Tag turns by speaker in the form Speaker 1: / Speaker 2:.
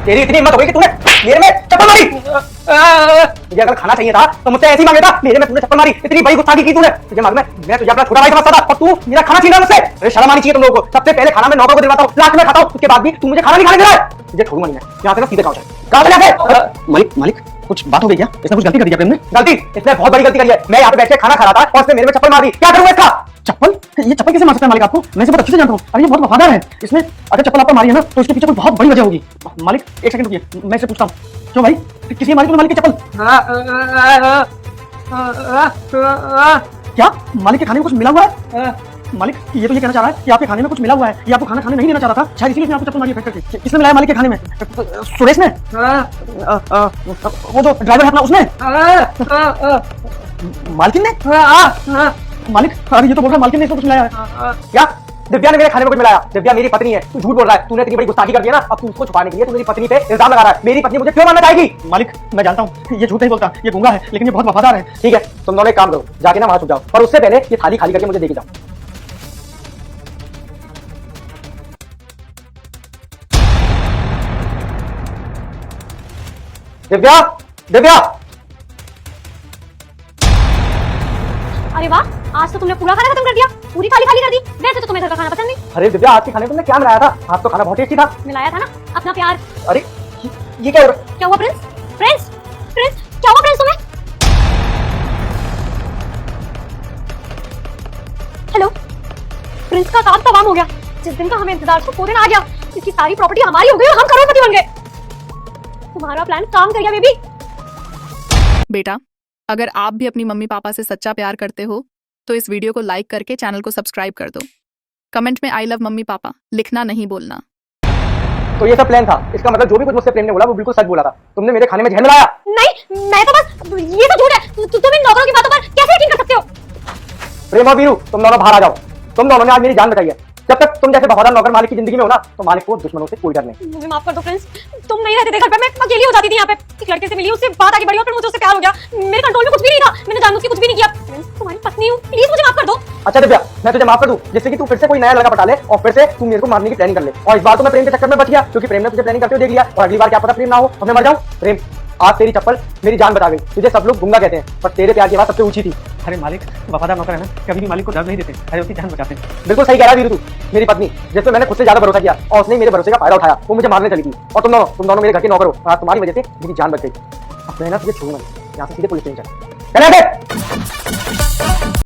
Speaker 1: तेरी इतनी हिम्मत हो गई कि तूने मेरे में चप्पल मारी। तुझे अगर खाना चाहिए था तो मुझसे ऐसे ही मांगे था, मेरे में तूने चप्पल मारी। इतनी बड़ी गुस्ताखी की तूने। तुझे मालूम है मैं तुझे अपना छोटा भाई समझता था और तू मेरा खाना छीन रहा है मुझसे। अरे शर्म आनी चाहिए तुम लोगों को। सबसे पहले खाना मैं नौकरों को दिलवाता हूँ, लास्ट में खाता हूँ, उसके बाद भी तू मुझे खाना नहीं खाने दे रहा है। तुझे छोड़ूंगा नहीं मैं। यहाँ से ना सीधे कहाँ चले। मालिक मालिक कुछ बात हो गई क्या? इसने कुछ गलती कर दी क्या प्रेम ने? गलती? इसने बहुत बड़ी गलती करी है। मैं यहाँ पे बैठ के खाना खा रहा था और इसने मेरे में चप्पल मार दी। क्या करूँगा इसका? चप्पल? ये चप्पल कैसे मार सकता है मालिक आपको? मैं इसे बहुत अच्छे से जानता हूँ। अरे ये बहुत वफादार है। इसने अगर चप्पल आपको मारी है ना तो इसके पीछे कोई बहुत बड़ी वजह होगी। मालिक एक सेकंड रुकिए, मैं इससे पूछता हूँ। क्यों भाई, किसी मालिक ने मालिक की चप्पल? क्या मालिक के खाने में कुछ मिला हुआ है? मालिक ये तो ये कहना चाह रहा है कि आपके खाने में कुछ मिला हुआ है, ये आपको खाना खाने नहीं देना चाह रहा था, शायद इसीलिए इसने आपको चप्पल मारी है फेंक करके। किसने मिलाया मालिक के खाने में? सुरेश ने? वो जो ड्राइवर है अपना उसने? मालकिन ने? मालिक अरे ये तो बोल रहा है मालकिन ने इसको कुछ मिलाया है। क्या? दिव्या ने मेरे खाने में कुछ मिलाया? दिव्या मेरी पत्नी है, तू झूठ बोल रहा है। तूने इतनी बड़ी गुस्ताखी कर दी ना, अब तू उसको छुपाने के लिए तू मेरी पत्नी पे इल्जाम लगा रहा है। मेरी पत्नी मुझे क्यों मानना चाहेगी? मालिक मैं जानता हूँ ये झूठ नहीं बोलता, ये गूंगा है, लेकिन ये बहुत वफादार है। ठीक है तुम दोनों एक काम करो, जाके ना वहां छुप जाओ, पर उससे पहले ये थाली खाली करके मुझे देके जाओ। दिव्या, दिव्या।
Speaker 2: अरे वाह, आज तो तुमने पूरा खाना खत्म कर दिया, पूरी थाली खाली कर दी। वैसे तो तुम्हें घर का खाना पसंद नहीं।
Speaker 1: अरे दिव्या आज के खाने में तुमने क्या मिलाया था? आज तो खाना बहुत टेस्टी था।
Speaker 2: मिलाया था ना अपना प्यार।
Speaker 1: अरे ये क्या हो रहा है?
Speaker 2: क्या हुआ प्रिंस? प्रिंस प्रिंस क्या हुआ प्रिंस तुम्हें? हेलो प्रिंस का काम तमाम हो गया। जिस दिन का हमें इंतजार था वो दिन आ गया। इसकी सारी प्रॉपर्टी हमारी हो गई और हम करोड़पति बन गए। तुम्हारा प्लान काम कर गया बेबी।
Speaker 3: बेटा अगर आप भी अपनी मम्मी पापा से सच्चा प्यार करते हो तो इस वीडियो को लाइक करके चैनल को सब्सक्राइब कर दो। कमेंट में आई लव मम्मी पापा लिखना नहीं बोलना।
Speaker 1: तो ये सब प्लान था, इसका मतलब जो भी कुछ मुझसे प्रेम ने बोला वो बिल्कुल सच बोला था। तुमने मेरे खाने में जहर मिलाया।
Speaker 2: नहीं मैं तो बस, ये तो झूठ है। तुम इन नौकरों की बातों पर कैसे यकीन कर सकते हो?
Speaker 1: प्रेम और वीरू तुम दोनों बाहर आ जाओ। तुम दोनों ने आज मेरी जान बचाई है। जब तक तुम जैसे वफादार नौकर मालिक की जिंदगी में हो ना तो मालिक को दुश्मनों से कोई डर नहीं।
Speaker 2: मुझे माफ कर दो प्रिंस, तुम नहीं रहते थे घर पे, मैं अकेली हो जाती थी यहाँ पे। एक लड़के से मिली, उससे बात आगे बढ़ी और फिर मुझे उससे प्यार हो गया। मेरे कंट्रोल में कुछ भी नहीं था, मैंने जानबूझ के कुछ भी नहीं किया। प्रिंस तुम्हारी पत्नी हूँ, प्लीज मुझे माफ कर दो।
Speaker 1: अच्छा दिव्या मैं तुझे माफ कर दूं जिससे कि तू फिर से कोई नया लड़का पटा ले और फिर से तू मेरे को मारने की प्लानिंग कर ले। और इस बार तो मैं प्रेम के चक्कर में बच गया क्योंकि प्रेम ने तुझे प्लानिंग करते हुए देख लिया और अगली बार क्या पता प्रेम ना हो और मैं मर जाऊं। प्रेम आज तेरी चप्पल मेरी जान बचा गई। तुझे सब लोग गुंगा कहते हैं पर तेरे प्यार की आवाज सबसे ऊंची थी। अरे मालिक वफादार नौकर है ना, कभी भी मालिक को दर्द नहीं देते, अरे उसकी जान बचाते हैं। बिल्कुल सही कह रहा है वीरू, तू मेरी पत्नी जिस पे मैंने खुद से ज्यादा भरोसा किया और उसने मेरे भरोसे का फायदा उठाया, वो मुझे मारने चली थी। और तुम दोनों मेरे घर के नौकर हो, आज तुम्हारी वजह से मेरी जान बच गई। अब मैं ना तुझे छोड़ूंगा, यहाँ से सीधे पुलिस स्टेशन चल।